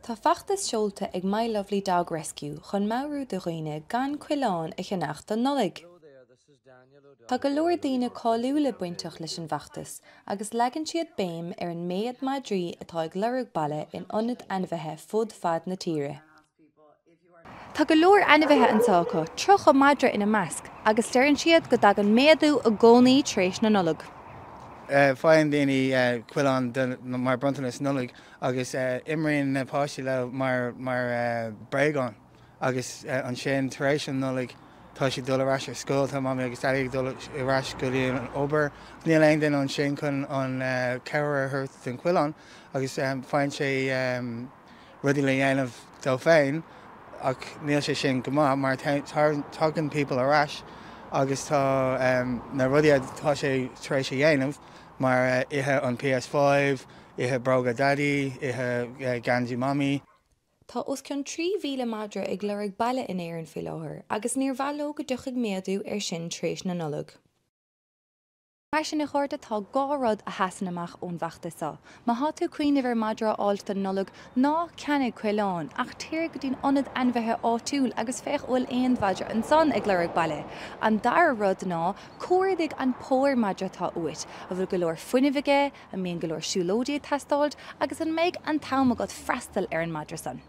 Tá feachtas seolta ag My Lovely Dog Rescue chun mabhrú de dhaoine gan Cúla4 i Ceannaigh don Nollag. Tá go leor daoine cáiliúla buinteach leis an bheachtas agus leagann siad béim ar an méad madra atá ag leorg baile in ionad ainmhithe fud fad na tíre. Tá go leor ainmhithe an sáca troch ó madra ina measc agus stairn siad go dag an méadú a gcónaí tréis na Nollag. Faoin daoine Cúla4 mar bhronntanas Nollag agus imríonn na páistí le mar bréagán agus an sin tar éis an Nollag tá si dul arás ar scóil tá mami agus daoine dul arás go dtí an obair. Níl aon duine an sin chun an ceithre thuirt den Cúla4 agus fáin sé rudí le dhéanamh dó féin ach níl sé sin go maith mar tugann people arás agus tá na rudí tá sé tar éis sé dhéanamh mar ithe an PS5, ithe broga daddy, ithe ganji mami. Tá os ceann 3,000 madra ag leorg baile in éireann faoi láthair agus níor bhailó go dtuigh méadú ar sin tréis na Nollag. Mar sin na chuirde tá gá rud a hasan amach ón bheachtasá. Má há tú cuioineh ar madra áilta Nollag ná ceannaigh Cúla4 ach tír go dtín ionad ainmhithe áitiúil agus féach bhfuil aon bhadra an son ag leorg baile. An dar rud ná cuairdigh an póir madra tá uait a bhfuil go leor fuinmhige, a mbíonn go leor siúlóidí testáilt agus an méid an tamagad freastal ar an madra son.